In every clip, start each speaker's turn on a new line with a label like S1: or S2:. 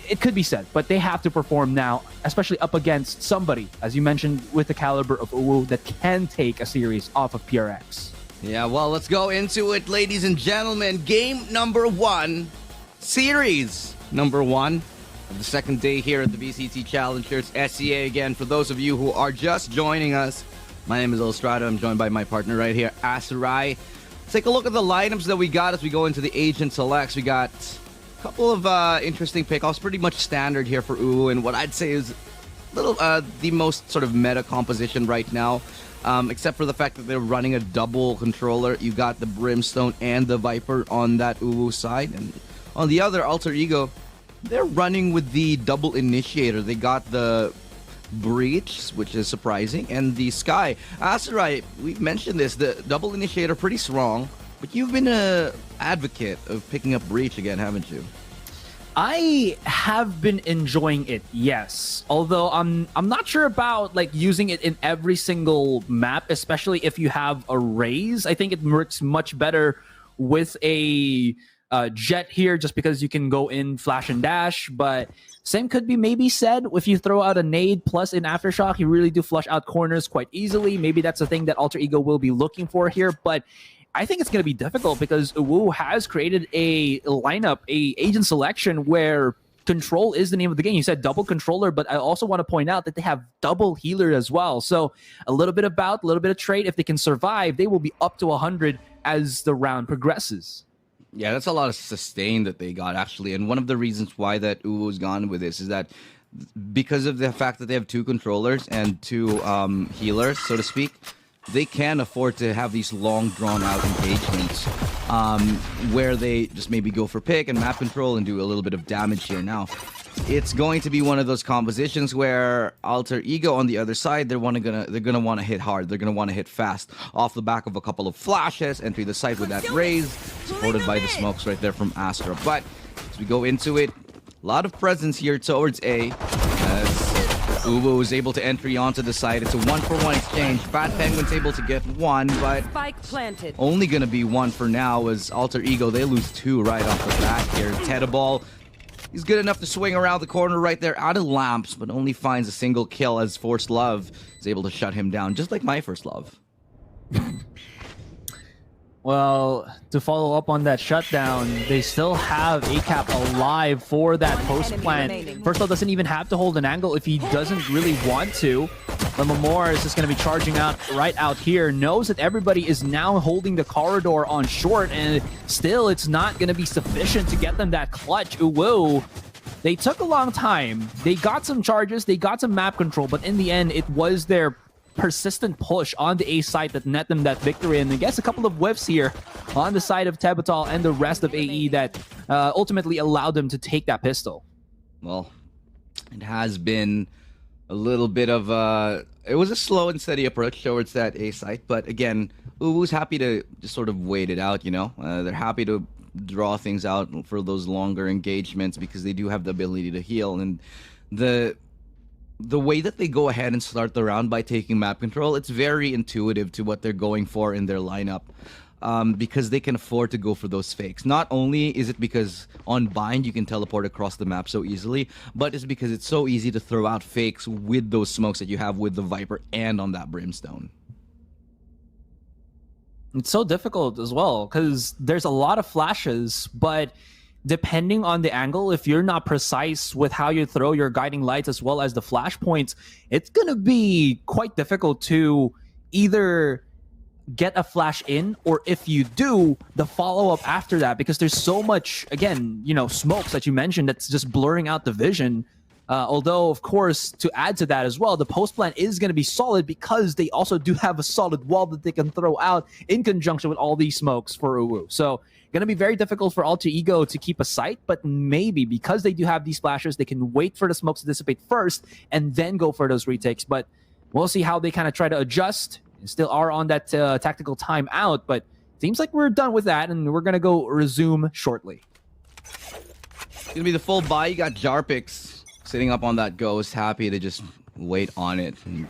S1: it could be said, but they have to perform now, especially up against somebody, as you mentioned, with the caliber of UwU that can take a series off of PRX.
S2: Yeah, well, let's go into it, ladies and gentlemen. Game number 1, series number 1 of the second day here at the VCT Challengers. SEA again, for those of you who are just joining us. My name is Illustrato. I'm joined by my partner right here, Asarai. Let's take a look at the lineups that we got as we go into the agent selects. We got a couple of interesting pickoffs, pretty much standard here for UwU, and what I'd say is little the most sort of meta composition right now, except for the fact that they're running a double controller. You got the Brimstone and the Viper on that UwU side, and on the other, Alter Ego, they're running with the double initiator. They got the Breach, which is surprising, and the Sky. Asarai, we've mentioned this, the double initiator pretty strong, but you've been a advocate of picking up Breach again, haven't you?
S1: I have been enjoying it, yes. Although I'm not sure about like using it in every single map, especially if you have a raise. I think it works much better with a jet here, just because you can go in flash and dash. But same could be maybe said if you throw out a nade plus in Aftershock, you really do flush out corners quite easily. Maybe that's the thing that Alter Ego will be looking for here, but I think it's going to be difficult because UwU has created a lineup, a agent selection where control is the name of the game. You said double controller, but I also want to point out that they have double healer as well. So a little bit of bout, a little bit of trade. If they can survive, they will be up to 100 as the round progresses.
S2: Yeah, that's a lot of sustain that they got, actually. And one of the reasons why that UwU's gone with this is that because of the fact that they have 2 controllers and 2 healers, so to speak, they can afford to have these long, drawn-out engagements where they just maybe go for pick and map control and do a little bit of damage here. Now, it's going to be one of those compositions where Alter Ego on the other side, they're gonna want to hit hard. They're gonna want to hit fast off the back of a couple of flashes, entry the site with that raise, supported by the smokes right there from Astra. But as we go into it, a lot of presence here towards A, as UwU is able to entry onto the side. It's a 1-for-1 exchange. Fat Penguin's able to get 1, but
S3: Spike planted.
S2: Only gonna be 1 for now, as Alter Ego, they lose 2 right off the bat here. Tedaball, he's good enough to swing around the corner right there out of lamps, but only finds a single kill as Forced Love is able to shut him down, just like my first love.
S1: Well, to follow up on that shutdown, they still have ACAP alive for that post plant. First of all, doesn't even have to hold an angle if he doesn't really want to. Lemamore is just going to be charging out right out here. Knows that everybody is now holding the corridor on short, and still it's not going to be sufficient to get them that clutch. UwU, they took a long time. They got some charges, they got some map control, but in the end, it was their persistent push on the A side that net them that victory, and I guess a couple of whiffs here on the side of Tebatal and the rest of AE that ultimately allowed them to take that pistol.
S2: Well, it has been a little bit of it was a slow and steady approach towards that A site, but again, UwU's happy to just sort of wait it out, you know. They're happy to draw things out for those longer engagements because they do have the ability to heal, and the way that they go ahead and start the round by taking map control, it's very intuitive to what they're going for in their lineup, because they can afford to go for those fakes. Not only is it because on bind you can teleport across the map so easily, but it's because it's so easy to throw out fakes with those smokes that you have with the Viper and on that Brimstone.
S1: It's so difficult as well because there's a lot of flashes, but depending on the angle, if you're not precise with how you throw your guiding lights as well as the flash points, it's gonna be quite difficult to either get a flash in, or if you do, the follow-up after that, because there's so much, again, you know, smokes that you mentioned that's just blurring out the vision. Although, of course, to add to that as well, the post plant is going to be solid because they also do have a solid wall that they can throw out in conjunction with all these smokes for UwU. So, going to be very difficult for Alter Ego to keep a sight, but maybe because they do have these splashes, they can wait for the smokes to dissipate first and then go for those retakes. But we'll see how they kind of try to adjust. Still are on that tactical timeout, but seems like we're done with that, and we're going to go resume shortly.
S2: It's going to be the full buy. You got Jarpix sitting up on that ghost, happy to just wait on it. And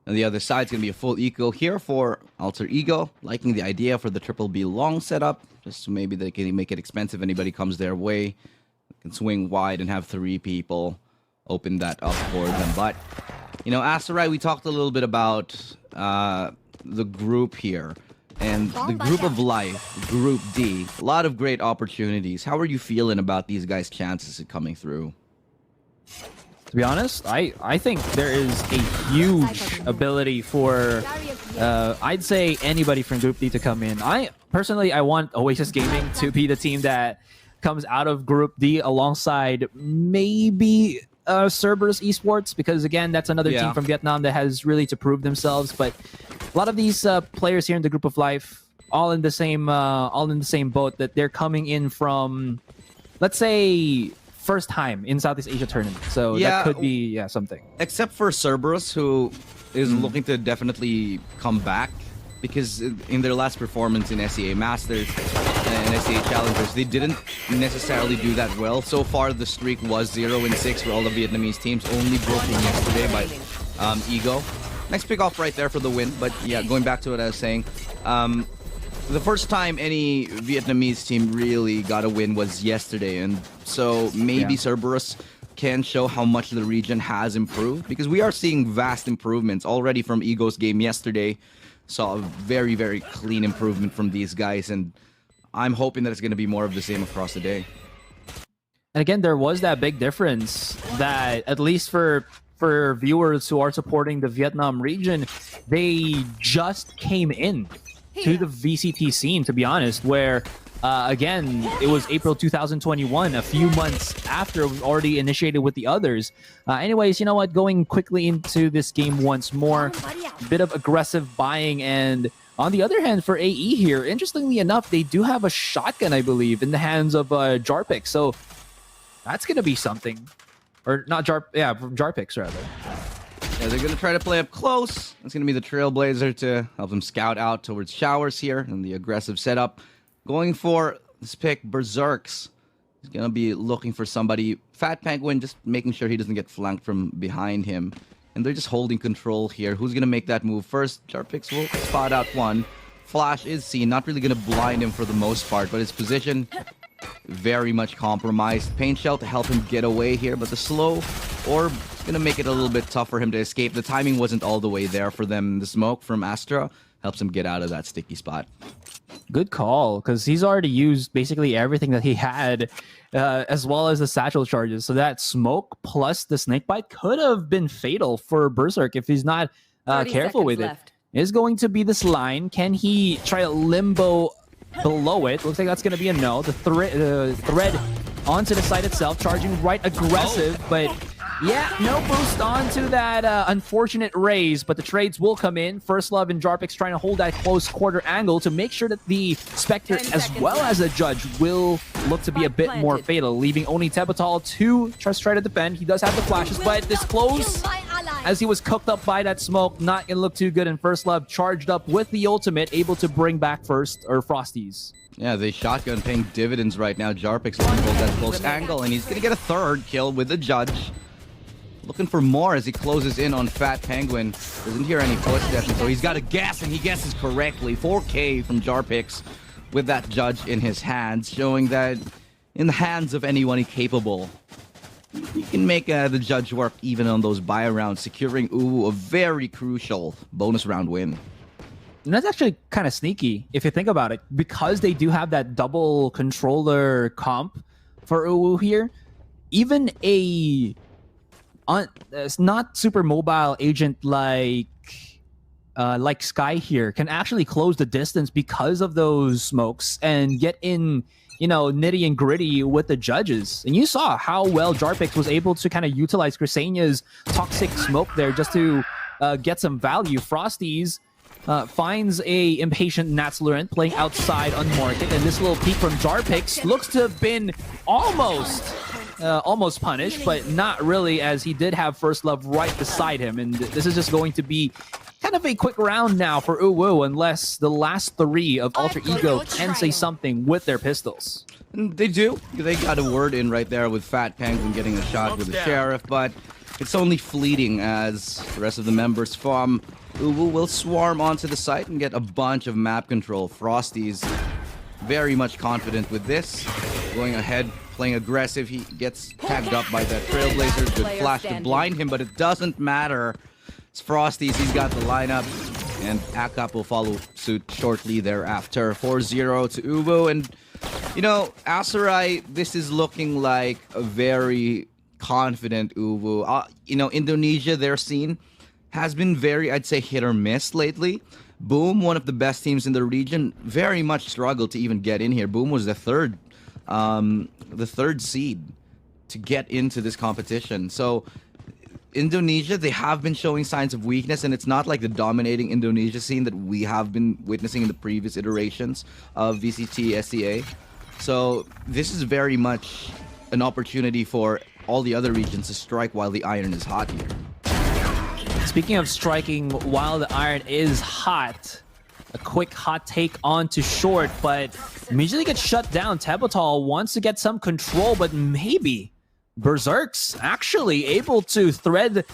S2: on the other side, it's going to be a full eco here for Alter Ego, liking the idea for the triple B long setup, just so maybe they can make it expensive if anybody comes their way. can swing wide and have 3 people open that up for them. But, you know, Asarai, we talked a little bit about the group here. And the group of life, Group D, a lot of great opportunities. How are you feeling about these guys' chances of coming through?
S1: To be honest, I think there is a huge ability for, I'd say, anybody from Group D to come in. Personally, I want Oasis Gaming to be the team that comes out of Group D alongside maybe Cerberus Esports, because again, that's another team from Vietnam that has really to prove themselves. But a lot of these players here in the Group of Life, all in the same boat, that they're coming in from, let's say, first time in Southeast Asia tournament. So that could be something. Except
S2: for Cerberus, who is looking to definitely come back, because in their last performance in SEA Masters and SEA Challengers, they didn't necessarily do that well. So far, the streak was 0-6 for all the Vietnamese teams, only broken yesterday by Ego. Nice pick off right there for the win. But yeah, going back to what I was saying, the first time any Vietnamese team really got a win was yesterday, and so maybe Cerberus can show how much the region has improved, because we are seeing vast improvements already from Ego's game yesterday. Saw a very, very clean improvement from these guys, and I'm hoping that it's going to be more of the same across the day.
S1: And again, there was that big difference that, at least for viewers who are supporting the Vietnam region, they just came in to the VCT scene, to be honest, where again, it was April 2021, a few months after it was already initiated with the others. Anyways, you know what, going quickly into this game once more, bit of aggressive buying. And on the other hand, for AE here, interestingly enough, they do have a shotgun, I believe, in the hands of Jarpix, so that's gonna be something. Or not Jarpix rather.
S2: Yeah, they're going to try to play up close. It's going to be the Trailblazer to help them scout out towards Showers here in the aggressive setup. Going for this pick, Berserks. He's going to be looking for somebody. Fat Penguin, just making sure he doesn't get flanked from behind him. And they're just holding control here. Who's going to make that move first? Jarpix will spot out one. Flash is seen. Not really going to blind him for the most part, but his position very much compromised. Paint Shell to help him get away here, but the slow orb is going to make it a little bit tough for him to escape. The timing wasn't all the way there for them. The smoke from Astra helps him get out of that sticky spot.
S1: Good call, because he's already used basically everything that he had, as well as the satchel charges. So that smoke plus the snake bite could have been fatal for Berserk if he's not careful with it. Is going to be this line. Can he try to limbo below it? Looks like that's going to be a no. The thread onto the site itself, charging right aggressive, but yeah, no boost onto that unfortunate raise, but the trades will come in. First Love and Jarpix trying to hold that close quarter angle to make sure that the Spectre as well as the Judge will look to be a bit more fatal, leaving only Tebatal to just try to defend. He does have the flashes, but this close, as he was cooked up by that smoke, not gonna look too good. And First Love charged up with the ultimate, able to bring back Frosties.
S2: Yeah, the shotgun paying dividends right now. Jarpix looking for that close angle, and he's gonna get a third kill with the Judge. Looking for more as he closes in on Fat Penguin. Doesn't hear any footsteps, so he's got a guess, and he guesses correctly. 4K from Jarpix with that Judge in his hands, showing that in the hands of anyone capable, he can make the Judge work even on those buy rounds, securing UwU a very crucial bonus round win.
S1: And that's actually kind of sneaky if you think about it, because they do have that double controller comp for UwU here. Even a not super mobile agent like Sky here can actually close the distance because of those smokes and get in, you know, nitty and gritty with the Judges. And you saw how well Jarpix was able to kind of utilize Cresenia's toxic smoke there just to get some value. Frosties finds a impatient Natslurent playing outside on market, and this little peek from Jarpix looks to have been almost punished, but not really, as he did have First Love right beside him. And this is just going to be kind of a quick round now for UwU, unless the last three of Alter Ego can say something with their pistols.
S2: They do. They got a word in right there with Fat Penguin getting a shot with the Sheriff, but it's only fleeting, as the rest of the members from UwU will swarm onto the site and get a bunch of map control. Frosties very much confident with this. Going ahead, playing aggressive. He gets tagged up by that Trailblazer. Good flash to blind him, but it doesn't matter. It's Frosties. He's got the lineup. And Akap will follow suit shortly thereafter. 4-0 to UwU. And, you know, Aserai, this is looking like a very confident UwU. You know, Indonesia, their scene has been very, I'd say, hit or miss lately. Boom, one of the best teams in the region, very much struggled to even get in here. Boom was the third seed to get into this competition. So Indonesia, they have been showing signs of weakness, and it's not like the dominating Indonesia scene that we have been witnessing in the previous iterations of VCT SEA. So this is very much an opportunity for all the other regions to strike while the iron is hot here.
S1: Speaking of striking while the iron is hot, a quick hot take on to short, but immediately gets shut down. Tebatal wants to get some control, but maybe Berserk's actually able to thread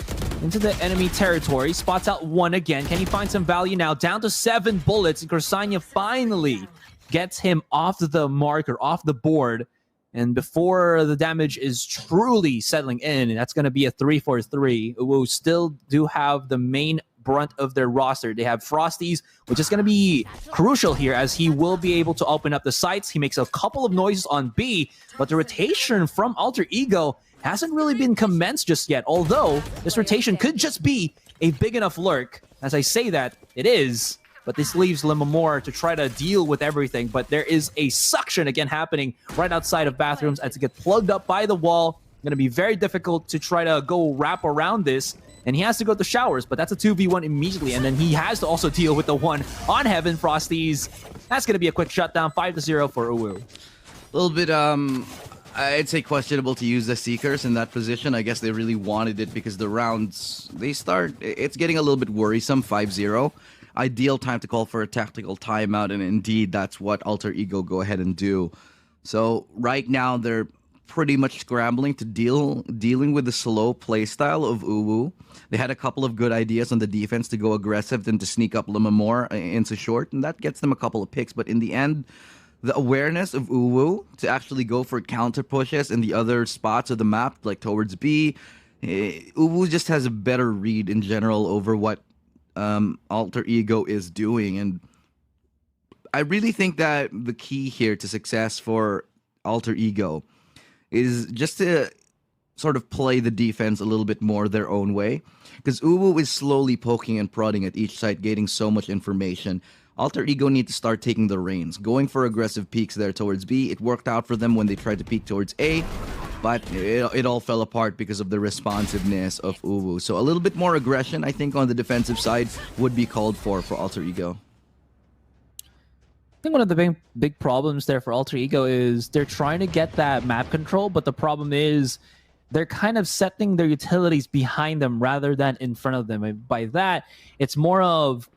S1: into the enemy territory. Spots out one again. Can he find some value now? Down to 7 bullets. Corsania finally gets him off the marker, off the board. And before the damage is truly settling in, that's going to be a 3-4-3. UwU still do have the main brunt of their roster. They have Frosties, which is going to be crucial here as he will be able to open up the sights. He makes a couple of noises on B, but the rotation from Alter Ego hasn't really been commenced just yet, although this rotation could just be a big enough lurk. As I say that, it is, but this leaves Limamore to try to deal with everything. But there is a suction again happening right outside of bathrooms as it gets plugged up by the wall. Going to be very difficult to try to go wrap around this. And he has to go to showers, but that's a 2v1 immediately. And then he has to also deal with the one on Heaven Frosties. That's going to be a quick shutdown, 5-0 for UwU.
S2: A little bit, I'd say questionable to use the Seekers in that position. I guess they really wanted it because the rounds, it's getting a little bit worrisome, 5-0. Ideal time to call for a tactical timeout, and indeed, that's what Alter Ego go ahead and do. So right now, they're pretty much scrambling to dealing with the slow playstyle of UwU. They had a couple of good ideas on the defense to go aggressive, then to sneak up Limamore into short, and that gets them a couple of picks. But in the end, the awareness of UwU to actually go for counter pushes in the other spots of the map, like towards B, UwU just has a better read in general over what Alter Ego is doing. And I really think that the key here to success for Alter Ego is just to sort of play the defense a little bit more their own way, because UwU is slowly poking and prodding at each site, getting so much information. Alter Ego need to start taking the reins, going for aggressive peeks there towards B. It worked out for them when they tried to peek towards A, but it all fell apart because of the responsiveness of UwU. So a little bit more aggression, I think, on the defensive side would be called for Alter Ego.
S1: I think one of the big problems there for Alter Ego is they're trying to get that map control, but the problem is they're kind of setting their utilities behind them rather than in front of them. And by that, it's more of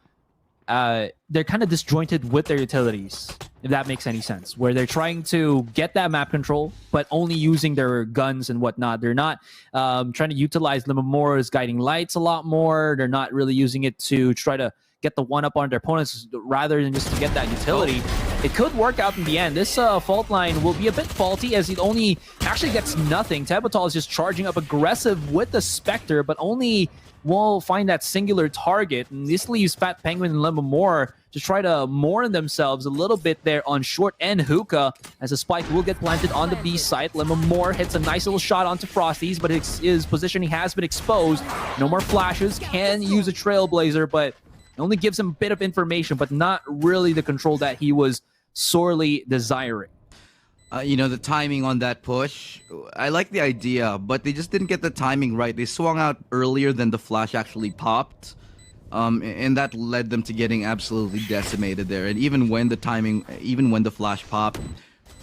S1: they're kind of disjointed with their utilities, if that makes any sense, where they're trying to get that map control, but only using their guns and whatnot. They're not trying to utilize Limamore's guiding lights a lot more. They're not really using it to try to get the one-up on their opponents rather than just to get that utility. It could work out in the end. This fault line will be a bit faulty as it only actually gets nothing. Tebatal is just charging up aggressive with the Spectre, but only will find that singular target. And this leaves Fat Penguin and Limamore to try to mourn themselves a little bit there on short and hookah, as a spike will get planted on the B site. Limamore hits a nice little shot onto Frosties, but his positioning has been exposed. No more flashes. Can use a Trailblazer, but it only gives him a bit of information, but not really the control that he was sorely desiring.
S2: You know, the timing on that push, I like the idea, but they just didn't get the timing right. They swung out earlier than the flash actually popped, and that led them to getting absolutely decimated there. And even when the flash popped,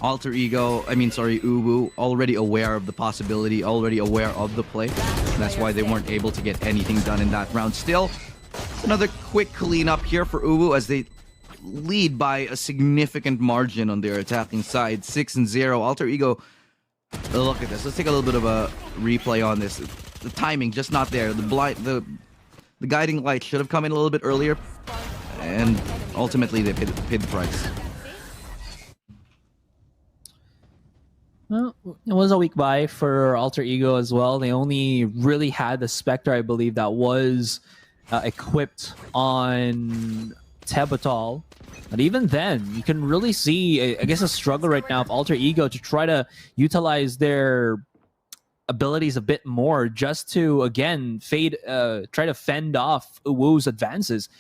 S2: UwU, already aware of the possibility, already aware of the play. That's why they weren't able to get anything done in that round. Still, another quick cleanup here for UwU as they lead by a significant margin on their attacking side, 6-0. Alter Ego, look at this. Let's take a little bit of a replay on this. The timing just not there. The guiding light should have come in a little bit earlier, and ultimately they paid the price.
S1: Well, it was a weak buy for Alter Ego as well. They only really had the Spectre, I believe, that was equipped on Tebatol. But even then, you can really see, I guess, a struggle right now of Alter Ego to try to utilize their abilities a bit more just to, again, try to fend off UwU's advances.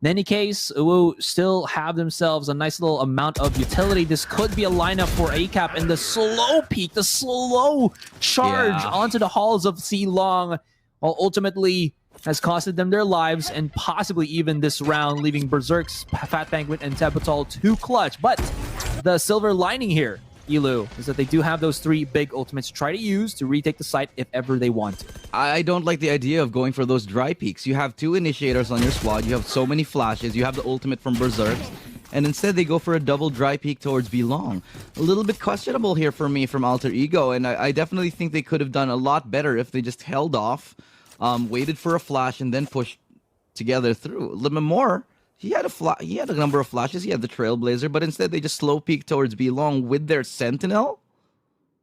S1: In any case, UwU still have themselves a nice little amount of utility. This could be a lineup for ACAP, and the slow peak, the slow charge onto the halls of C-Long, while ultimately has costed them their lives and possibly even this round, leaving Berserk's Fat Banquet and Tebatol too clutch. But the silver lining here, UwU, is that they do have those 3 big ultimates to try to use to retake the site if ever they want to.
S2: I don't like the idea of going for those dry peaks. You have 2 initiators on your squad, you have so many flashes, you have the ultimate from Berserk, and instead they go for a double dry peak towards B-Long. A little bit questionable here for me from Alter Ego, and I definitely think they could have done a lot better if they just held off, waited for a flash, and then pushed together through. Limamore, he had a number of flashes, he had the Trailblazer, but instead they just slow peek towards B-Long with their Sentinel?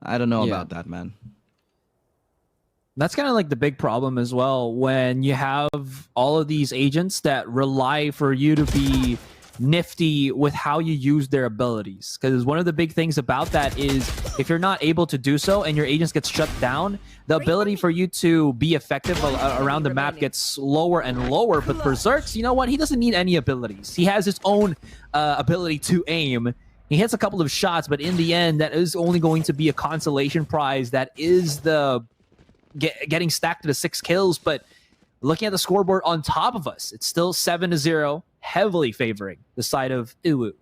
S2: I don't know about that, man.
S1: That's kind of like the big problem as well when you have all of these agents that rely for you to be nifty with how you use their abilities. Because one of the big things about that is if you're not able to do so and your agents get shut down, the ability for you to be effective around the map gets lower and lower. But Berserk's, you know what? He doesn't need any abilities. He has his own ability to aim. He hits a couple of shots, but in the end, that is only going to be a consolation prize. That is the getting stacked to the 6 kills. But looking at the scoreboard on top of us, it's still 7-0, heavily favoring the side of UwU.
S2: A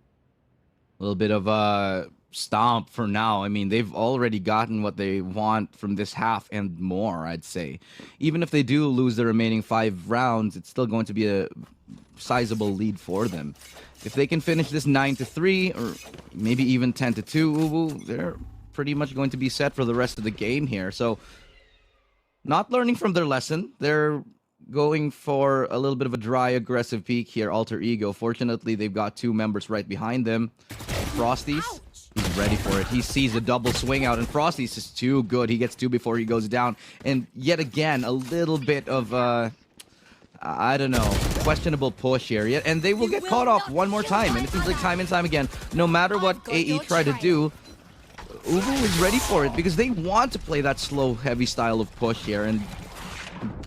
S2: little bit of a stomp for now. I mean, they've already gotten what they want from this half and more, I'd say. Even if they do lose the remaining 5 rounds, it's still going to be a sizable lead for them. If they can finish this 9-3 or maybe even 10-2, UwU, they're pretty much going to be set for the rest of the game here. So, not learning from their lesson. They're going for a little bit of a dry, aggressive peak here, Alter Ego. Fortunately, they've got 2 members right behind them. Frosty's, he's ready for it. He sees a double swing out, and Frosty's is too good. He gets 2 before he goes down. And yet again, a little bit of, I don't know, questionable push here. And they will get caught off one more time. And it seems like time and time again, no matter what AE try to do, UwU is ready for it because they want to play that slow, heavy style of push here. And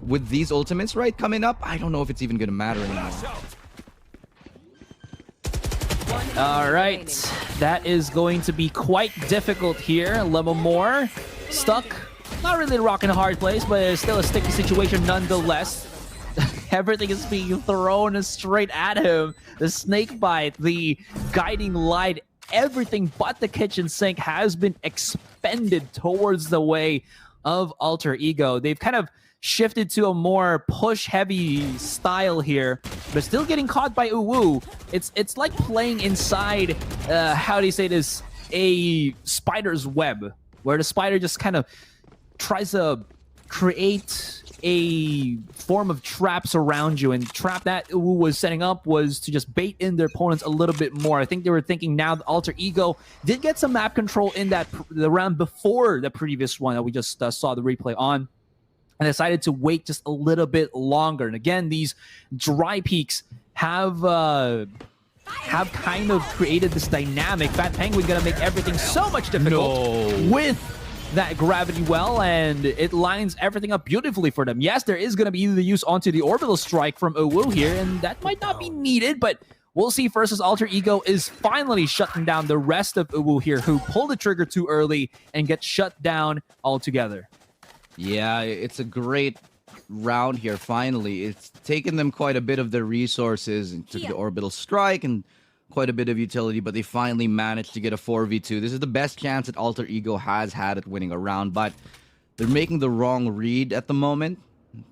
S2: with these ultimates, right, coming up, I don't know if it's even going to matter anymore.
S1: All right, that is going to be quite difficult here. Lemamore stuck, not really a rock in a hard place, but it's still a sticky situation nonetheless. Everything is being thrown straight at him. The snake bite, the guiding light, everything but the kitchen sink has been expended towards the way of Alter Ego. They've kind of shifted to a more push-heavy style here, but still getting caught by UwU. It's like playing inside, how do you say this, a spider's web, where the spider just kind of tries to create a form of traps around you, and the trap that UwU was setting up was to just bait in their opponents a little bit more. I think they were thinking now that Alter Ego did get some map control in the round before the previous one that we just saw the replay on, and decided to wait just a little bit longer. And again, these dry peaks have kind of created this dynamic. Fat Penguin gonna make everything so much difficult with that gravity well, and it lines everything up beautifully for them. Yes, there is going to be the use onto the orbital strike from UwU here, and that might not be needed, but we'll see. Versus Alter Ego is finally shutting down the rest of UwU here, who pulled the trigger too early and get shut down altogether.
S2: Yeah, it's a great round here, finally. It's taken them quite a bit of their resources into the orbital strike and quite a bit of utility, but they finally managed to get a 4v2. This is the best chance that Alter Ego has had at winning a round, but they're making the wrong read at the moment.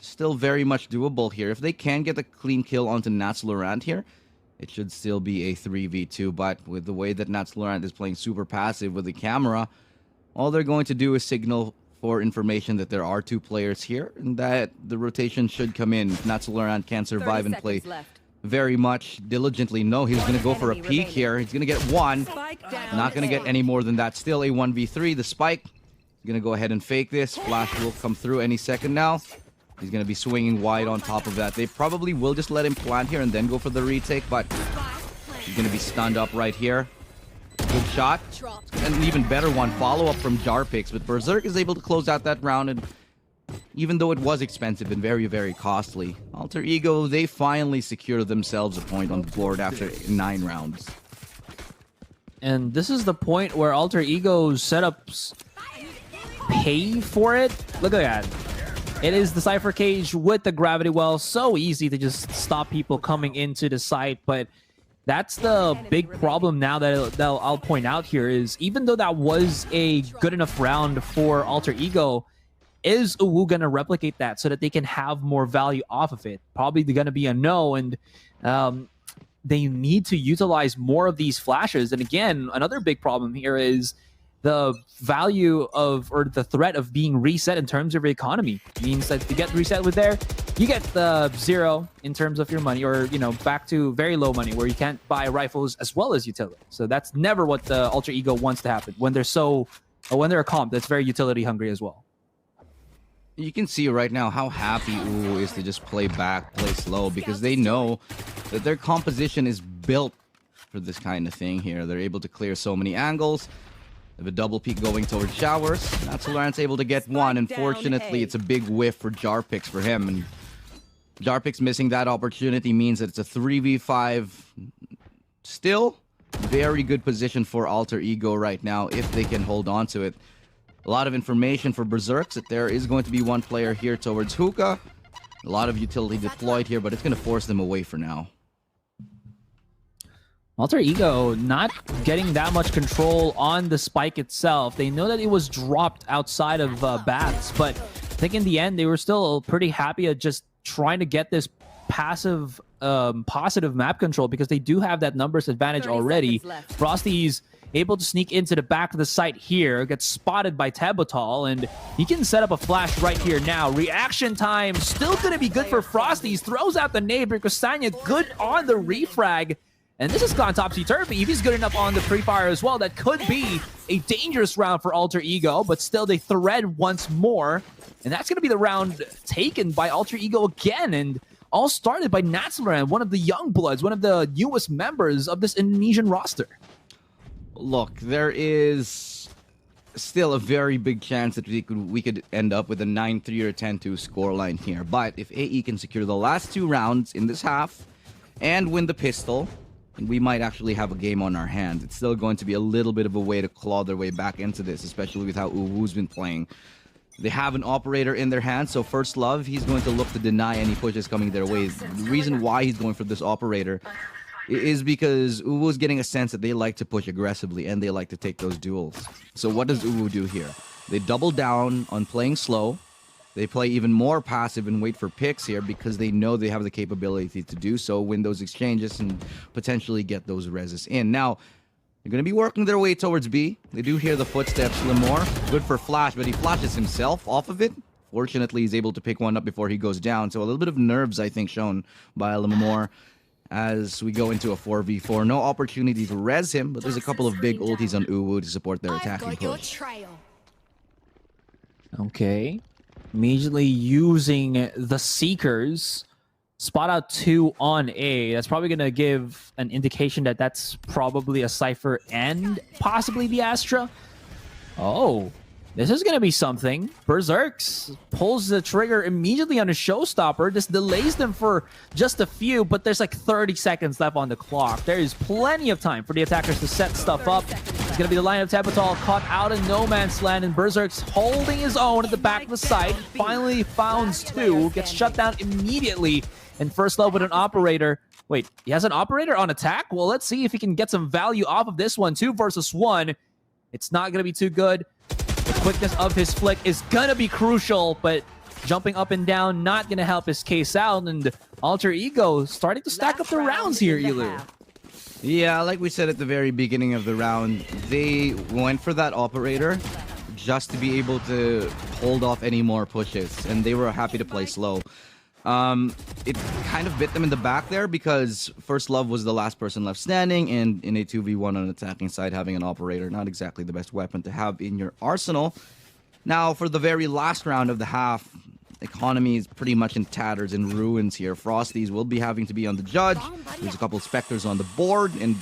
S2: Still very much doable here. If they can get a clean kill onto Nats Laurent here, it should still be a 3v2, but with the way that Nats Laurent is playing super passive with the camera, all they're going to do is signal for information that there are 2 players here and that the rotation should come in if Nats Laurent can survive and play very much diligently know he was going to go for a peek here. He's going to get one. Not going to get any more than that. Still a 1v3. The spike. He's going to go ahead and fake this. Flash will come through any second now. He's going to be swinging wide on top of that. They probably will just let him plant here and then go for the retake, but he's going to be stunned up right here. Good shot. And an even better one. Follow-up from Jarpix, but Berserk is able to close out that round, and even though it was expensive and very, very costly, Alter Ego, they finally secured themselves a point on the board after 9 rounds.
S1: And this is the point where Alter Ego's setups pay for it. Look at that. It is the Cypher Cage with the Gravity Well. So easy to just stop people coming into the site, but that's the big problem now that I'll point out here is even though that was a good enough round for Alter Ego, is UwU going to replicate that so that they can have more value off of it? Probably going to be a no, and they need to utilize more of these flashes. And again, another big problem here is the value of, or the threat of being reset in terms of your economy. It means that if you get reset with there, you get the 0 in terms of your money, or, you know, back to very low money where you can't buy rifles as well as utility. So that's never what the Alter Ego wants to happen when they're a comp that's very utility hungry as well.
S2: You can see right now how happy UwU is to just play back, play slow, because they know that their composition is built for this kind of thing here. They're able to clear so many angles. They have a double peek going towards showers. Natsularian's able to get one. Unfortunately, it's a big whiff for Jarpix for him. And Jarpix missing that opportunity means that it's a 3v5. Still, very good position for Alter Ego right now if they can hold on to it. A lot of information for Berserks that there is going to be one player here towards Hookah. A lot of utility deployed here, but it's going to force them away for now.
S1: Alter Ego not getting that much control on the spike itself. They know that it was dropped outside of bats, but I think in the end they were still pretty happy at just trying to get this passive, positive map control because they do have that numbers advantage already. Frosty's able to sneak into the back of the site here, gets spotted by Tabotal, and he can set up a flash right here now. Reaction time still going to be good for Frosty's. Throws out the neighbor. Kusanya good on the refrag. And this has gone topsy-turvy. If he's good enough on the pre-fire as well, that could be a dangerous round for Alter Ego, but still they thread once more. And that's going to be the round taken by Alter Ego again. And all started by Natsularian, one of the young bloods, one of the newest members of this Indonesian roster.
S2: Look, there is still a very big chance that we could end up with a 9-3 or 10-2 scoreline here. But if AE can secure the last 2 rounds in this half and win the pistol, we might actually have a game on our hands. It's still going to be a little bit of a way to claw their way back into this, especially with how UwU's been playing. They have an operator in their hands, so First Love, he's going to look to deny any pushes coming their way. The reason why he's going for this operator is because UwU's getting a sense that they like to push aggressively and they like to take those duels. So what does UwU do here? They double down on playing slow. They play even more passive and wait for picks here because they know they have the capability to do so, win those exchanges, and potentially get those reses in. Now, they're going to be working their way towards B. They do hear the footsteps. Lemore, good for Flash, but he flashes himself off of it. Fortunately, he's able to pick one up before he goes down. So a little bit of nerves, I think, shown by Lemore as we go into a 4v4. No opportunity to res him, but there's a couple of big ultis on UwU to support their attacking push.
S1: Okay. Immediately using the Seekers. Spot out 2 on A. That's probably going to give an indication that that's probably a Cypher and possibly the Astra. Oh, this is going to be something. Berserks pulls the trigger immediately on a showstopper. This delays them for just a few, but there's like 30 seconds left on the clock. There is plenty of time for the attackers to set stuff up. It's going to be the line of Tabotal caught out in no man's land, and Berserk's holding his own at the back of the site. Finally founds 2, gets shut down immediately. And First Love with an operator. Wait, he has an operator on attack? Well, let's see if he can get some value off of this one. 2 versus 1. It's not going to be too good. The quickness of his flick is going to be crucial, but jumping up and down not going to help his case out. And Alter Ego starting to stack up the rounds here, UwU.
S2: Yeah, like we said at the very beginning of the round, they went for that operator just to be able to hold off any more pushes, and they were happy to play slow. It kind of bit them in the back there because First Love was the last person left standing, and in a 2v1 on an attacking side, having an operator, not exactly the best weapon to have in your arsenal. Now, for the very last round of the half, economy is pretty much in tatters and ruins here. Frosties will be having to be on the judge. There's a couple of Spectres on the board, and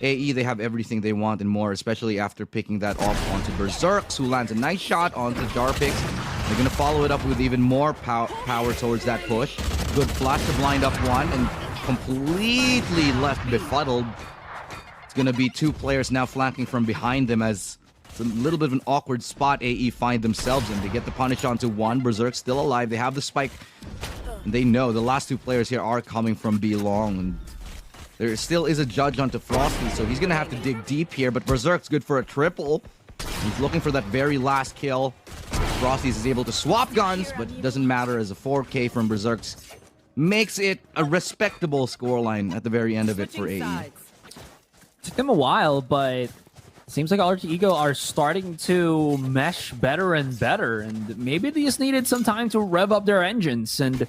S2: AE, they have everything they want and more, especially after picking that off onto Berserks, who lands a nice shot onto Jarpix. They're going to follow it up with even more power towards that push. Good flash to blind up one, and completely left befuddled. It's going to be two players now flanking from behind them, as it's a little bit of an awkward spot AE find themselves in. They get the punish onto one. Berserk still alive. They have the spike. And they know the last two players here are coming from B long. And there still is a judge onto Frosty, so he's going to have to dig deep here. But Berserk's good for a triple. He's looking for that very last kill. Frosties is able to swap guns, but it doesn't matter, as a 4K from Berserk's makes it a respectable scoreline at the very end of it for AE.
S1: Took them a while, but seems like Alter Ego are starting to mesh better and better, and maybe they just needed some time to rev up their engines. And,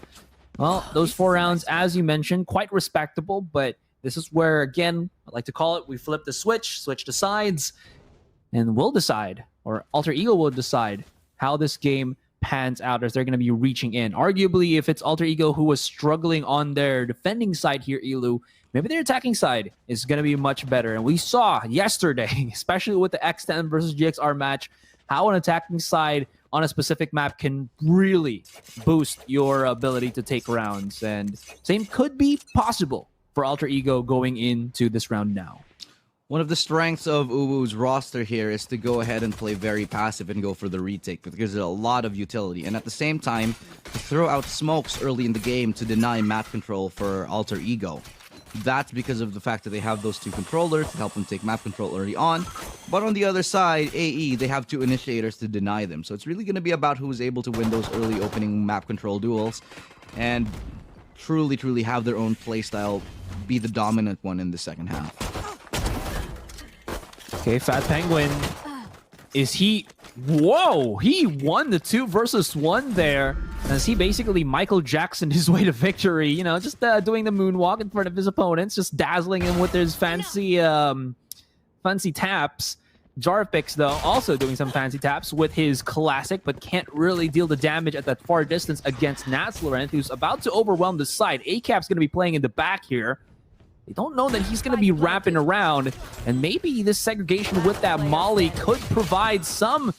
S1: well, those 4 rounds, as you mentioned, quite respectable, but this is where, again, I like to call it, we flip the switch to sides, and we'll decide, or Alter Ego will decide, how this game pans out as they're going to be reaching in. Arguably, if it's Alter Ego who was struggling on their defending side here, Ilu, maybe their attacking side is going to be much better. And we saw yesterday, especially with the X10 versus GXR match, how an attacking side on a specific map can really boost your ability to take rounds. And same could be possible for Alter Ego going into this round now.
S2: One of the strengths of UwU's roster here is to go ahead and play very passive and go for the retake, because there's a lot of utility. And at the same time, to throw out smokes early in the game to deny map control for Alter Ego. That's because of the fact that they have those two controllers to help them take map control early on. But on the other side, AE, they have two initiators to deny them. So it's really going to be about who's able to win those early opening map control duels and truly have their own playstyle be the dominant one in the second half.
S1: Okay, Fat Penguin. Is he... Whoa! He won the 2 versus 1 there. As he basically Michael Jackson his way to victory. You know, just doing the moonwalk in front of his opponents. Just dazzling him with his fancy fancy taps. Jarpix, though, also doing some fancy taps with his classic, but can't really deal the damage at that far distance against Natslorent, who's about to overwhelm the side. ACAP's going to be playing in the back here. They don't know that he's going to be wrapping around, and maybe this segregation with that molly could provide some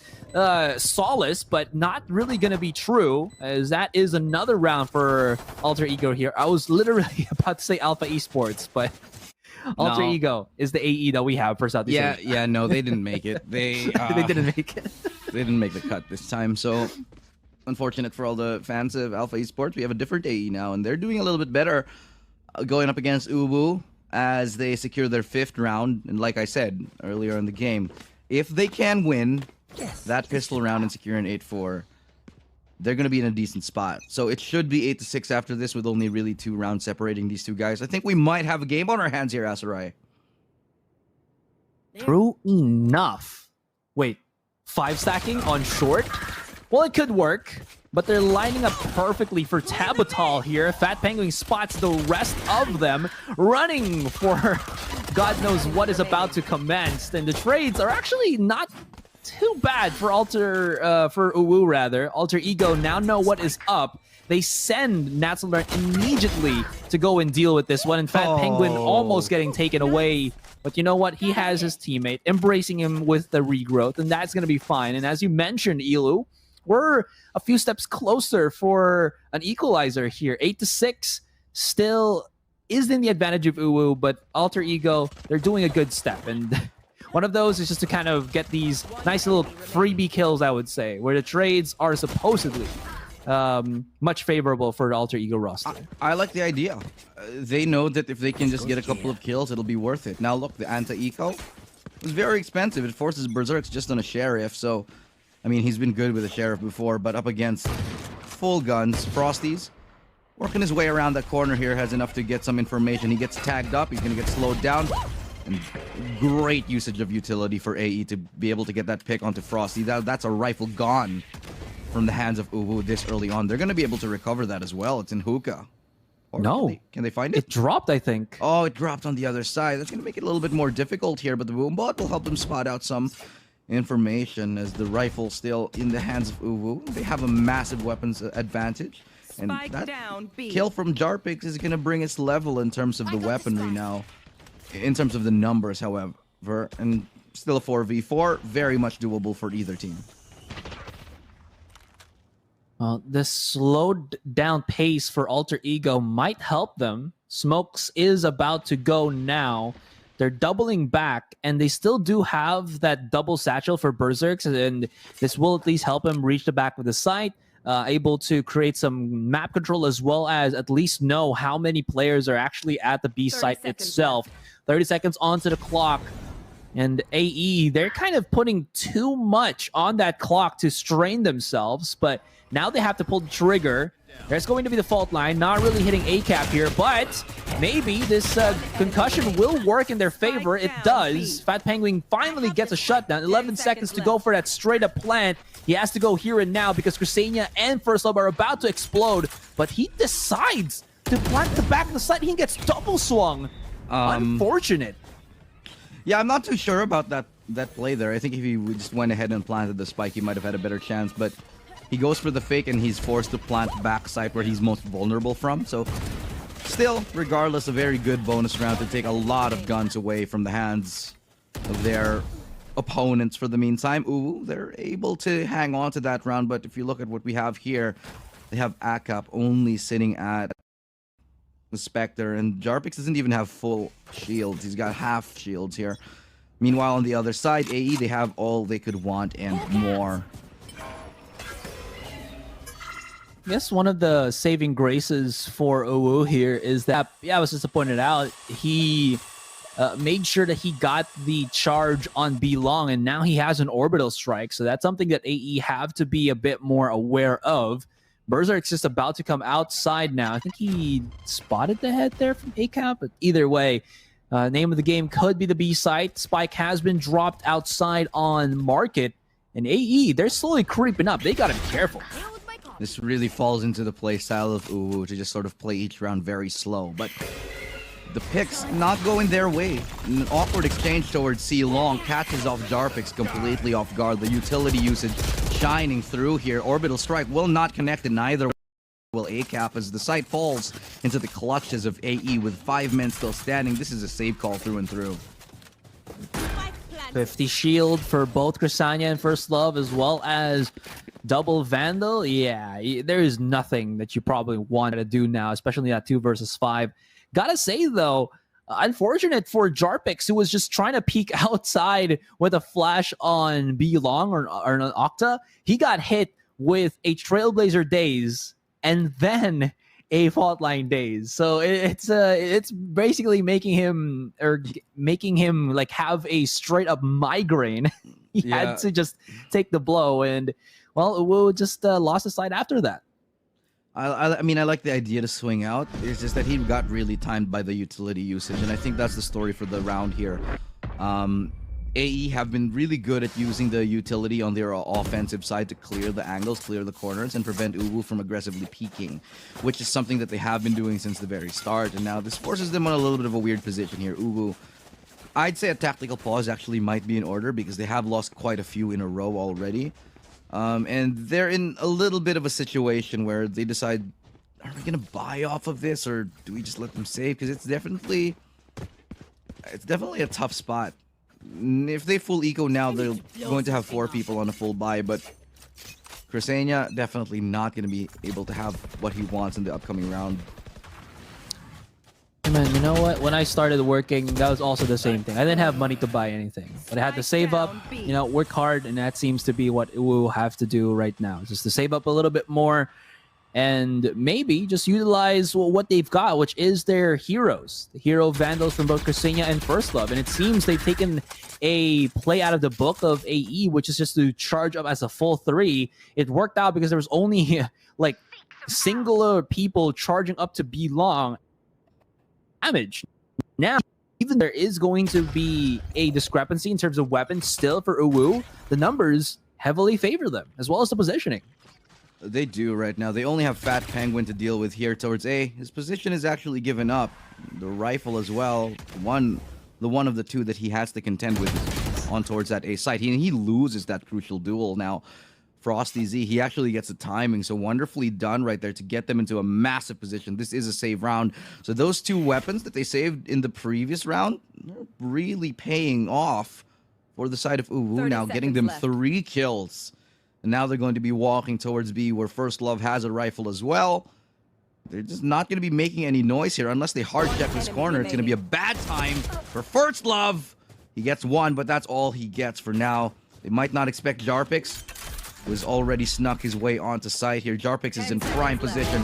S1: solace, but not really going to be true, as that is another round for Alter Ego here. I was literally about to say Alpha Esports, but Alter Ego is the AE that we have for Southeast Asia.
S2: Yeah, no, they didn't make it. They
S1: didn't make it.
S2: They didn't make the cut this time, so unfortunate for all the fans of Alpha Esports. We have a different AE now, and they're doing a little bit better going up against UwU as they secure their 5th round. And like I said earlier in the game, if they can win that pistol round and secure an 8-4, they're going to be in a decent spot. So it should be 8-6 after this, with only really 2 rounds separating these two guys. I think we might have a game on our hands here, Asarai.
S1: True enough. Wait, 5 stacking on short? Well, it could work, but they're lining up perfectly for Tabatal here. Fat Penguin spots the rest of them running for God knows what is about to commence. And the trades are actually not too bad for UwU rather. Alter Ego now know what is up. They send Natsuler immediately to go and deal with this one. And Fat Penguin almost getting taken away. But you know what? He has his teammate embracing him with the regrowth, and that's going to be fine. And as you mentioned, Ilu, we're a few steps closer for an equalizer here. 8-6 still is in the advantage of UwU, but Alter Ego, they're doing a good step. And one of those is just to kind of get these nice little freebie kills, I would say, where the trades are supposedly much favorable for the Alter Ego roster.
S2: I like the idea. They know that if they can just get a couple of kills, it'll be worth it. Now look, the anti-eco is very expensive. It forces Berserks just on a Sheriff, so I mean, he's been good with a Sheriff before, but up against full guns, Frosties, working his way around that corner here, has enough to get some information. He gets tagged up, he's going to get slowed down. And great usage of utility for AE to be able to get that pick onto Frosty. That's a rifle gone. from the hands of UwU this early on. They're going to be able to recover that as well. It's in hookah. Or
S1: No.
S2: can they find it?
S1: It dropped, I think.
S2: Oh, it dropped on the other side. That's going to make it a little bit more difficult here, but the boombot will help them spot out some information as the rifle still in the hands of UwU. They have a massive weapons advantage. And that kill from Jarpix is going to bring its level in terms of the weaponry now. In terms of the numbers, however. And still a 4v4. Very much doable for either team.
S1: The slowed down pace for Alter Ego might help them. Smokes is about to go now. They're doubling back, and they still do have that double satchel for Berserks, and this will at least help him reach the back of the site, able to create some map control as well as at least know how many players are actually at the B site itself. 30 seconds onto the clock. And AE, they're kind of putting too much on that clock to strain themselves, but now they have to pull the trigger. There's going to be the fault line, not really hitting A-cap here, but maybe this concussion will work in their favor. It does. Fat Penguin finally gets a shutdown. 11 seconds to go for that straight-up plant. He has to go here and now because Crisenia and First Love are about to explode, but he decides to plant the back of the site. He gets double swung. Unfortunate.
S2: Yeah, I'm not too sure about that play there. I think if he just went ahead and planted the spike, he might have had a better chance. But he goes for the fake, and he's forced to plant backside where he's most vulnerable from. So still, regardless, a very good bonus round to take a lot of guns away from the hands of their opponents for the meantime. UwU, they're able to hang on to that round. But if you look at what we have here, they have ACAP only sitting at the Spectre, and Jarpix doesn't even have full shields. He's got half shields here. Meanwhile, on the other side, AE, they have all they could want and more.
S1: Yes, one of the saving graces for UwU here is that, yeah, I was just pointed out, he made sure that he got the charge on B long, and now he has an orbital strike. So that's something that AE have to be a bit more aware of. Berserk's just about to come outside now. I think he spotted the head there from ACAP, but either way, name of the game could be the B site. Spike has been dropped outside on Market, and AE, they're slowly creeping up. They gotta be careful.
S2: This really falls into the play style of UwU to just sort of play each round very slow, but the picks not going their way. An awkward exchange towards C long catches off Jarpix completely off guard. The utility usage shining through here. Orbital strike will not connect, and neither will ACAP as the site falls into the clutches of AE with 5 men still standing. This is a save call through and through.
S1: 50 shield for both Crisania and First Love, as well as double Vandal. Yeah, there is nothing that you probably want to do now, especially that 2 versus 5. Gotta say, though, unfortunate for Jarpix, who was just trying to peek outside with a flash on B long or an Octa. He got hit with a Trailblazer Daze and then a Fault Line Daze. So it's basically making him like have a straight up migraine. He had to just take the blow, and well, UwU just lost his side after that.
S2: I mean, I like the idea to swing out. It's just that he got really timed by the utility usage, and I think that's the story for the round here. AE have been really good at using the utility on their offensive side to clear the angles, clear the corners, and prevent UwU from aggressively peeking, which is something that they have been doing since the very start. And now this forces them on a little bit of a weird position here. UwU, I'd say a tactical pause actually might be in order because they have lost quite a few in a row already. And they're in a little bit of a situation where they decide, are we going to buy off of this or do we just let them save? Because it's definitely a tough spot. If they full eco now, they're going to have 4 people on a full buy, but Crisenia definitely not going to be able to have what he wants in the upcoming round.
S1: Man, you know what? When I started working, that was also the same thing. I didn't have money to buy anything, but I had to save up, work hard, and that seems to be what we'll have to do right now. Just to save up a little bit more and maybe just utilize what they've got, which is their heroes. The hero Vandals from both Crisenia and First Love. And it seems they've taken a play out of the book of AE, which is just to charge up as a full 3. It worked out because there was only like singular people charging up to be long damage. Now, even there is going to be a discrepancy in terms of weapons still for UwU, the numbers heavily favor them, as well as the positioning.
S2: They do right now. They only have Fat Penguin to deal with here towards A. His position is actually given up. The rifle as well. The one of the two that he has to contend with is on towards that A site. He loses that crucial duel now. Frosty Z, he actually gets the timing, so wonderfully done right there to get them into a massive position. This is a save round. So those two weapons that they saved in the previous round, they're really paying off for the side of UwU now, getting them 3 kills. And now they're going to be walking towards B, where First Love has a rifle as well. They're just not going to be making any noise here unless they hard check this corner. It's going to be a bad time for First Love. He gets 1, but that's all he gets for now. They might not expect Jarpix, who has already snuck his way onto site here. Jarpix is in prime position.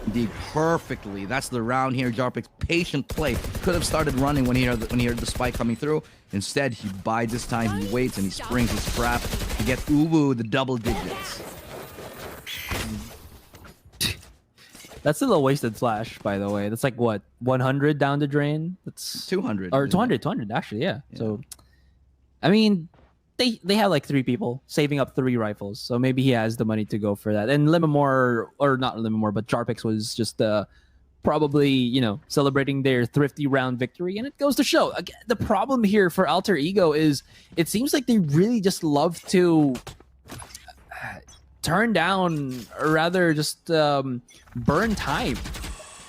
S2: Indeed, perfectly. That's the round here. Jarpix, patient play. Could have started running when he heard the spike coming through. Instead, he bides his time, he waits, and he springs his trap to get UwU the double digits.
S1: That's still a wasted flash, by the way. That's like, what, 100 down the drain? That's
S2: 200.
S1: Or 200, actually, yeah. So, I mean, they have like 3 people saving up 3 rifles. So maybe he has the money to go for that. And Limamore, or not Limamore, but Jarpix was just probably, you know, celebrating their thrifty round victory. And it goes to show, again, the problem here for Alter Ego is it seems like they really just love to turn down, or rather just burn time.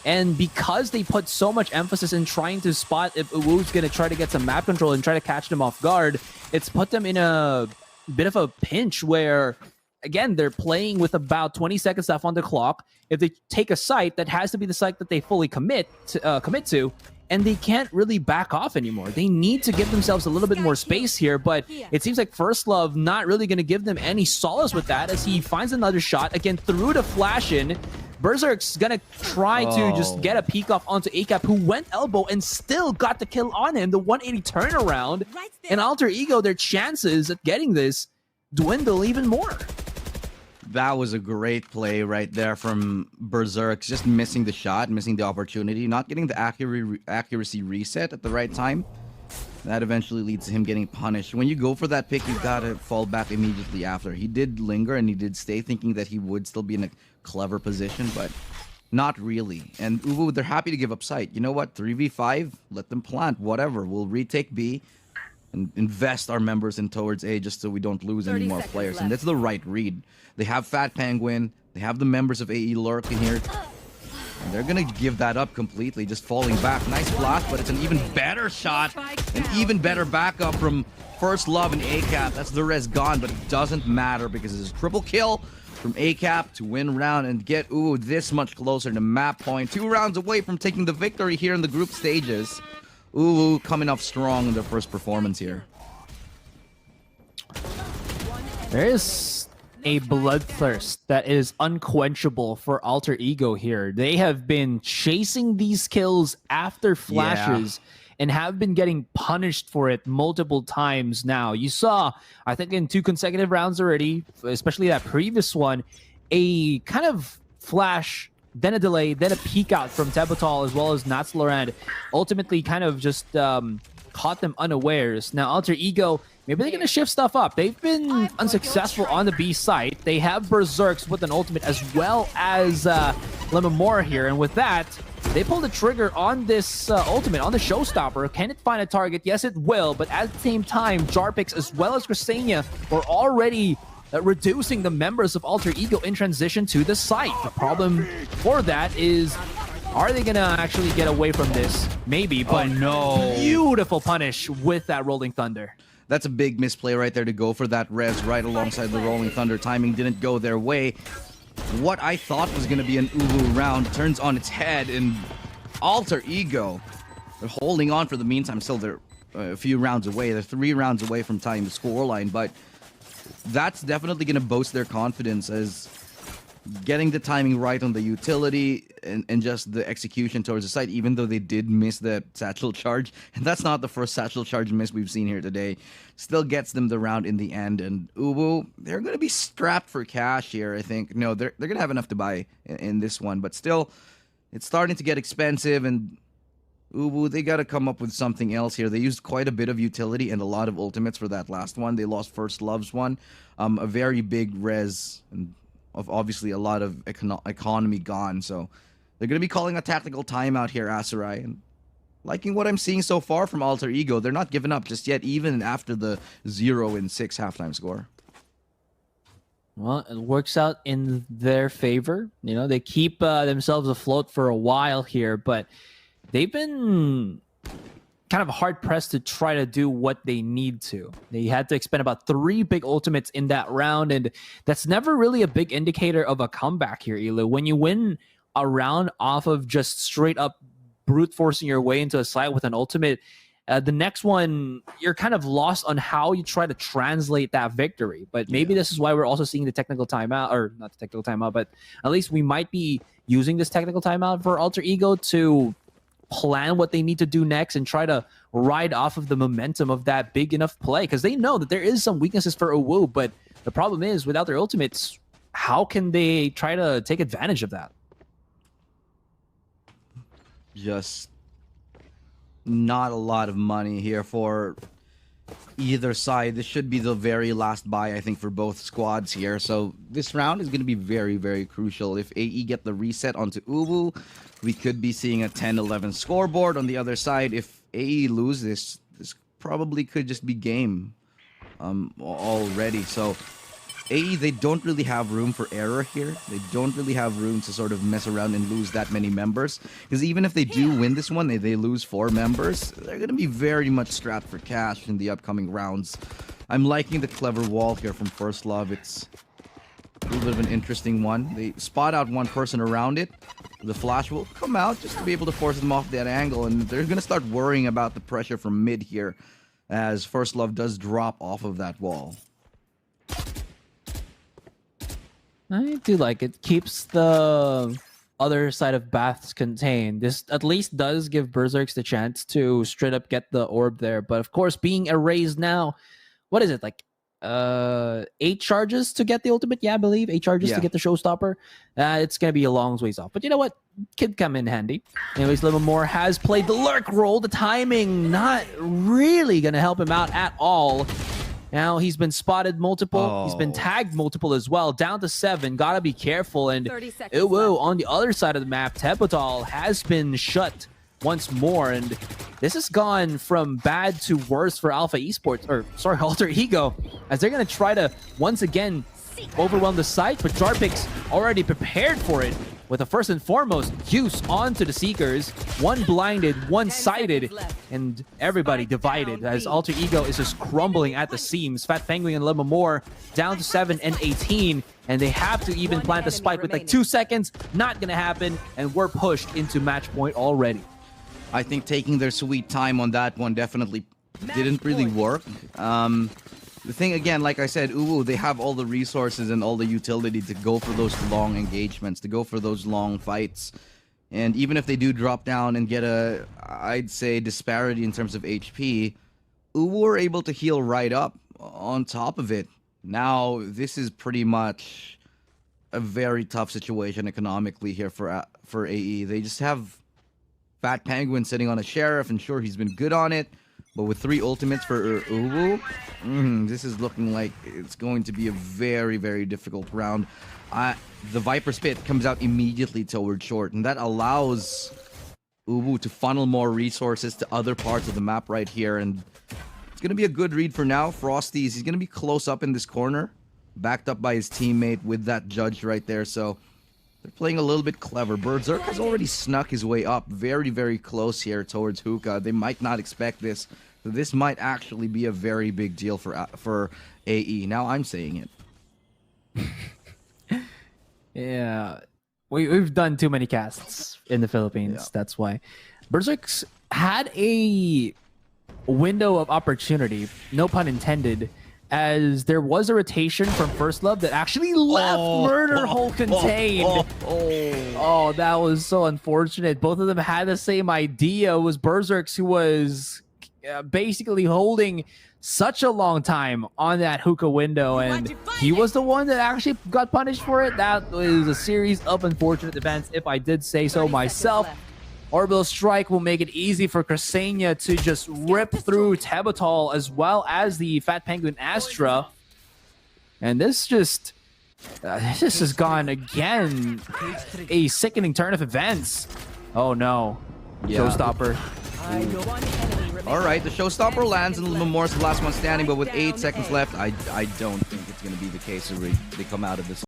S1: And because they put so much emphasis in trying to spot if UwU's going to try to get some map control and try to catch them off guard, it's put them in a bit of a pinch where, again, they're playing with about 20 seconds left on the clock. If they take a site, that has to be the site that they fully commit to, and they can't really back off anymore. They need to give themselves a little bit more space here, but it seems like First Love not really going to give them any solace with that as he finds another shot, again, through the flash in. Berserk's gonna try to just get a peek off onto ACAP, who went elbow and still got the kill on him, the 180 turnaround. And Alter Ego, their chances at getting this dwindle even more.
S2: That was a great play right there from Berserk, just missing the shot, missing the opportunity, not getting the accuracy reset at the right time. That eventually leads to him getting punished. When you go for that pick, you've got to fall back immediately after. He did linger and he did stay, thinking that he would still be in a clever position, but not really. And UwU, they're happy to give up sight. You know what? 3v5, let them plant, whatever. We'll retake B and invest our members in towards A just so we don't lose any more players. Left. And that's the right read. They have Fat Penguin. They have the members of AE lurking here. And they're going to give that up completely, just falling back. Nice blast, but it's an even better shot. An even better backup from First Love and ACAP. That's the res gone, but it doesn't matter because it's a triple kill from ACAP to win round and get UwU this much closer to map point. 2 rounds away from taking the victory here in the group stages. UwU coming off strong in their first performance here.
S1: There is a bloodthirst that is unquenchable for Alter Ego here. They have been chasing these kills after flashes and have been getting punished for it multiple times now. You saw, I think in 2 consecutive rounds already, especially that previous one, a kind of flash, then a delay, then a peek out from Tebutal as well as Natslorand, ultimately kind of just caught them unawares. Now Alter Ego, maybe they're going to shift stuff up. They've been unsuccessful on the B site. They have Berserks with an ultimate as well as Limamore here. And with that, they pull the trigger on this ultimate, on the showstopper. Can it find a target? Yes, it will. But at the same time, Jarpix as well as Cresenia were already reducing the members of Alter Ego in transition to the site. The problem for that is, are they going to actually get away from this? Maybe, but
S2: no.
S1: Beautiful punish with that Rolling Thunder.
S2: That's a big misplay right there to go for that res right alongside the Rolling Thunder. Timing didn't go their way. What I thought was going to be an UwU round turns on its head, and Alter Ego, they're holding on for the meantime. Still, they're a few rounds away. They're 3 rounds away from tying the scoreline, but that's definitely going to boost their confidence as getting the timing right on the utility and just the execution towards the site, even though they did miss the satchel charge. And that's not the first satchel charge miss we've seen here today. Still gets them the round in the end. And UwU, they're going to be strapped for cash here, I think. No, they're going to have enough to buy in this one. But still, it's starting to get expensive. And UwU, they got to come up with something else here. They used quite a bit of utility and a lot of ultimates for that last one. They lost First Love's one. A very big res, and of obviously a lot of economy gone. So they're going to be calling a tactical timeout here, Asarai. And liking what I'm seeing so far from Alter Ego. They're not giving up just yet, even after the 0-6 halftime score.
S1: Well, it works out in their favor. You know, they keep themselves afloat for a while here, but they've been kind of hard pressed to try to do what they need to. They had to expend about 3 big ultimates in that round, and that's never really a big indicator of a comeback here, Elu. When you win a round off of just straight up brute forcing your way into a site with an ultimate, the next one, you're kind of lost on how you try to translate that victory. But maybe this is why we're also seeing the technical timeout, or not the technical timeout, but at least we might be using this technical timeout for Alter Ego to plan what they need to do next and try to ride off of the momentum of that big enough play. Because they know that there is some weaknesses for UwU, but the problem is, without their ultimates, how can they try to take advantage of that?
S2: Just not a lot of money here for either side. This should be the very last buy, I think, for both squads here. So this round is going to be very, very crucial. If AE get the reset onto UwU, we could be seeing a 10-11 scoreboard. On the other side, if AE lose this probably could just be game already. So AE, they don't really have room for error here. They don't really have room to sort of mess around and lose that many members. Because even if they do win this one, they lose 4 members, they're going to be very much strapped for cash in the upcoming rounds. I'm liking the clever wall here from First Love. It's a little bit of an interesting one. They spot out one person around it. The flash will come out just to be able to force them off that angle. And they're going to start worrying about the pressure from mid here as First Love does drop off of that wall.
S1: I do like it. Keeps the other side of Baths contained. This at least does give Berserks the chance to straight up get the orb there. But of course, being erased now, what is it, like 8 charges to get the ultimate? Yeah, I believe 8 charges to get the showstopper. It's gonna be a long ways off. But you know what? Could come in handy. Anyways, Livermore has played the lurk role. The timing not really gonna help him out at all. Now he's been spotted multiple. He's been tagged multiple as well. Down to 7. Gotta be careful. And UwU on the other side of the map, Tepotal has been shut once more. And this has gone from bad to worse for Alpha Esports, or sorry, Alter Ego, as they're gonna try to once again overwhelm the site. But Jarpix already prepared for it with a first and foremost use onto the Seekers. One blinded, one sighted, and everybody divided as Alter Ego is just crumbling at the seams. Fat Penguin and Livermore down to 7 and 18, and they have to even plant the spike with like 2 seconds. Not gonna happen, and we're pushed into match point already.
S2: I think taking their sweet time on that one definitely didn't really work. The thing, again, like I said, UwU, they have all the resources and all the utility to go for those long engagements, to go for those long fights. And even if they do drop down and get a, I'd say, disparity in terms of HP, UwU are able to heal right up on top of it. Now, this is pretty much a very tough situation economically here for AE. They just have Fat Penguin sitting on a Sheriff, and sure, he's been good on it. But with 3 ultimates for UwU, this is looking like it's going to be a very, very difficult round. The Viper Spit comes out immediately toward short, and that allows UwU to funnel more resources to other parts of the map right here. And it's going to be a good read for now. Frosty's, he's going to be close up in this corner, backed up by his teammate with that judge right there. So they're playing a little bit clever. Berserk has already snuck his way up very, very close here towards Hookah. They might not expect this. So this might actually be a very big deal for AE. Now I'm saying it.
S1: Yeah. We've done too many casts in the Philippines. Yeah. That's why. Berserk's had a window of opportunity, no pun intended, as there was a rotation from First Love that actually left Murder Hole contained. Oh, that was so unfortunate. Both of them had the same idea. It was Berserk's who was basically holding such a long time on that hookah window, and he was the one that actually got punished for it. That was a series of unfortunate events, if I did say so myself. Orbital Strike will make it easy for Cresenia to just rip through Tebatol as well as the Fat Penguin Astra. And this just... this has gone again a sickening turn of events. Oh no.
S2: Yeah.
S1: Showstopper.
S2: All right, the showstopper lands and Lemor's the last one standing, but with 8 seconds left, I don't think it's going to be the case where they come out of this.